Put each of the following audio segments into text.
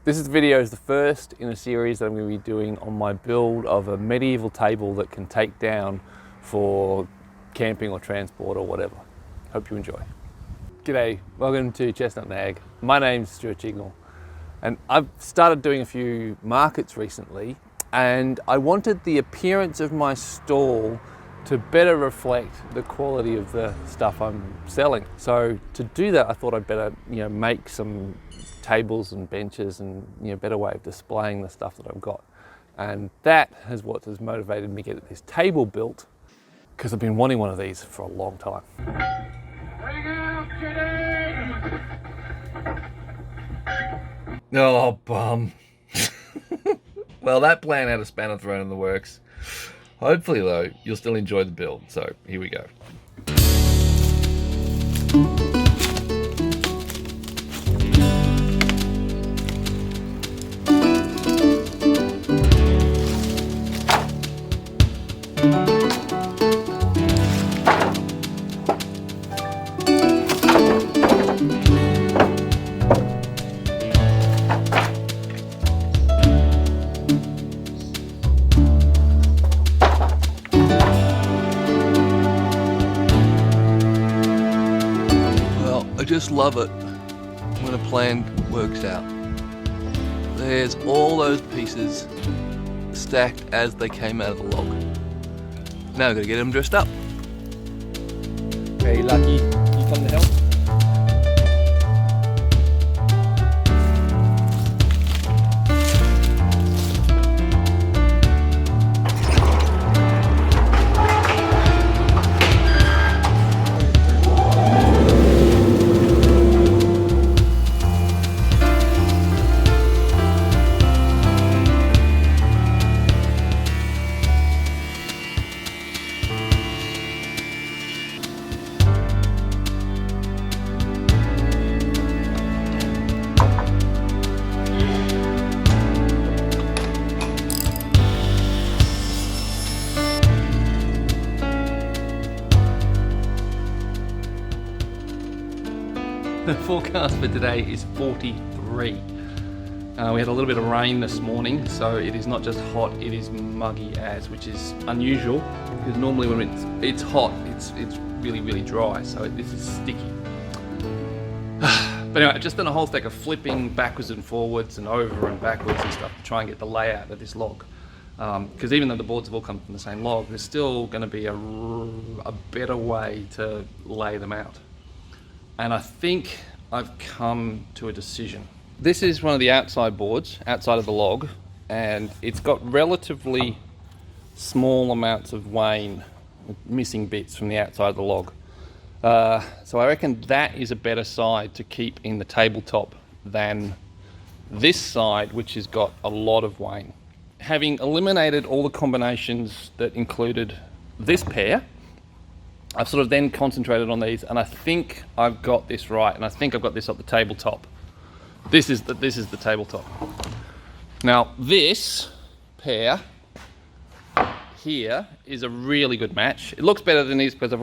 This video is the first in a series that I'm going to be doing on my build of a medieval table that can take down for camping or transport or whatever. Hope you enjoy. G'day, welcome to Chestnut Nag. My name's 𝗂𝗃𝗂𝗁 and I've started doing a few markets recently, and I wanted the appearance of my stall to better reflect the quality of the stuff I'm selling. So to do that, I thought I'd better make some tables and benches and better way of displaying the stuff that I've got. And that is what has motivated me to get this table built, because I've been wanting one of these for a long time. Bring out Janine! Oh, bum. Well, that plan had a spanner thrown in the works. Hopefully though, you'll still enjoy the build, so here we go. I just love it when a plan works out. There's all those pieces stacked as they came out of the log. Now I've got to get them dressed up. Okay, Lucky, you come to help? The forecast for today is 43. We had a little bit of rain this morning, so it is not just hot, it is muggy as, which is unusual, because normally when it's hot, it's really dry, so this is sticky. But anyway, I've just done a whole stack of flipping backwards and forwards and over and backwards and stuff to try and get the layout of this log. Because even though the boards have all come from the same log, there's still going to be a better way to lay them out. And I think I've come to a decision. This is one of the outside boards, outside of the log, and it's got relatively small amounts of wane, missing bits from the outside of the log. So I reckon that is a better side to keep in the tabletop than this side, which has got a lot of wane. Having eliminated all the combinations that included this pair, I've sort of then concentrated on these, and I think I've got this right, and I think I've got this up the tabletop. This is the tabletop. Now this pair here is a really good match. It looks better than these because I've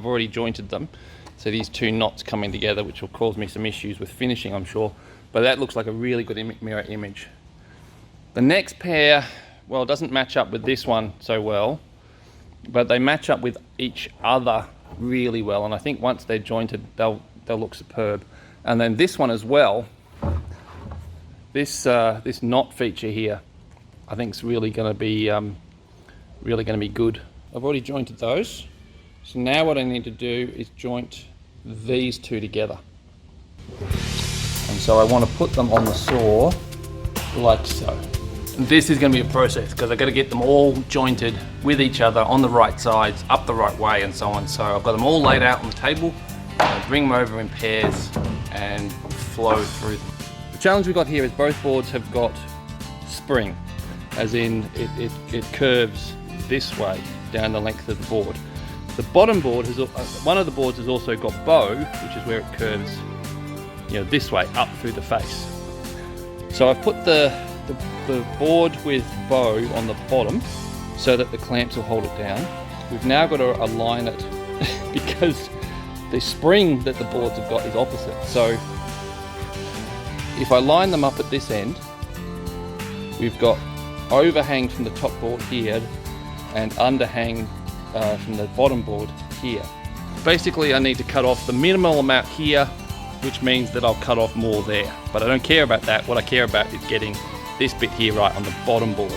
already jointed them. So these two knots coming together, which will cause me some issues with finishing, I'm sure. But that looks like a really good mirror image. The next pair, well, it doesn't match up with this one so well, but they match up with each other really well, and I think once they're jointed, they'll look superb. And then this one as well, this knot feature here, I think is really going to be good. I've already jointed those, so now what I need to do is joint these two together. And so I want to put them on the saw like so. This is going to be a process because I've got to get them all jointed with each other on the right sides, up the right way, and so on. So I've got them all laid out on the table, bring them over in pairs and flow through them. The challenge we've got here is both boards have got spring, as in it curves this way down the length of the board. The bottom board has, one of the boards has also got bow, which is where it curves this way up through the face. So I've put the board with bow on the bottom so that the clamps will hold it down. We've now got to align it because the spring that the boards have got is opposite. So if I line them up at this end we've got overhang from the top board here and underhang from the bottom board here. Basically I need to cut off the minimal amount here, which means that I'll cut off more there. But I don't care about that. What I care about is getting this bit here right on the bottom board.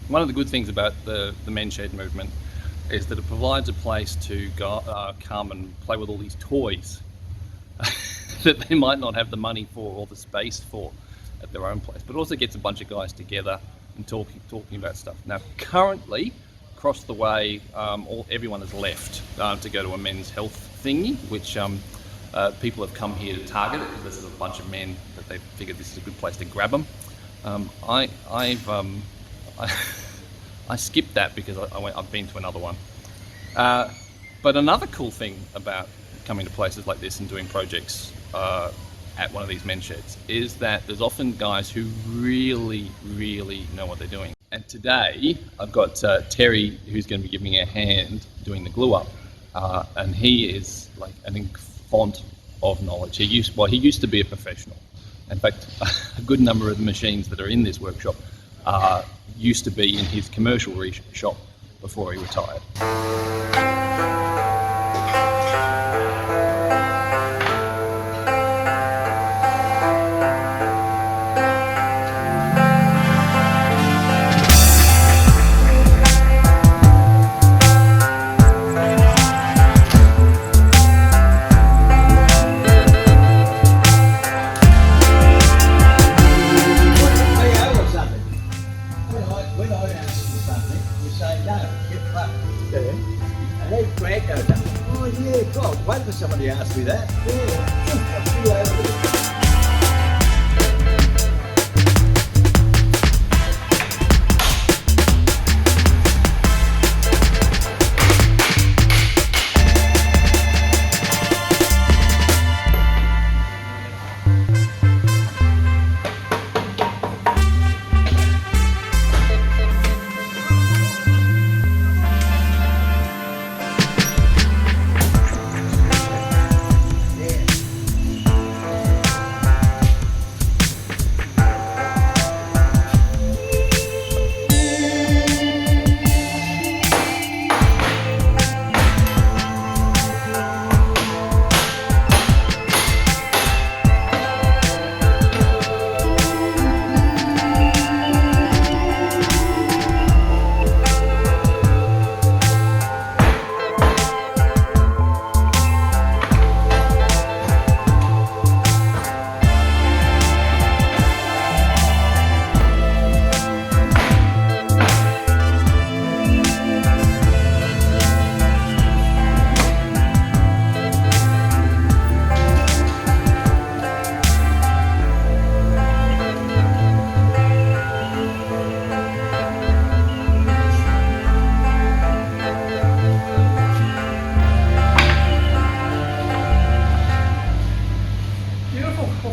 One of the good things about the men's shed movement is that it provides a place to go, come and play with all these toys that they might not have the money for or the space for at their own place, but also gets a bunch of guys together and talking about stuff. Now currently, across the way, everyone has left to go to a men's health thingy, which people have come here to target it because there's a bunch of men that they've figured this is a good place to grab them. I skipped that because I've been to another one. But another cool thing about coming to places like this and doing projects at one of these men's sheds is that there's often guys who really know what they're doing. And today I've got Terry, who's going to be giving me a hand doing the glue up, and he is like an font of knowledge. He used to be a professional. In fact, a good number of the machines that are in this workshop used to be in his commercial shop before he retired. Wait for somebody to ask me that. Yeah. I'll see you later.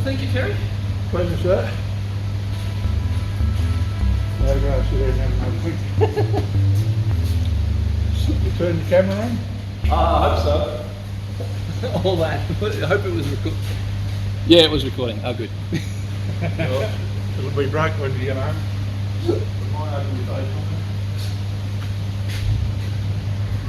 Thank you, Terry. Pleasure, sir. Maybe I should have another quick. You turn the camera on? I hope so. all that. I hope it was recording. Yeah, it was recording. Oh, good. It'll be broke when you get home.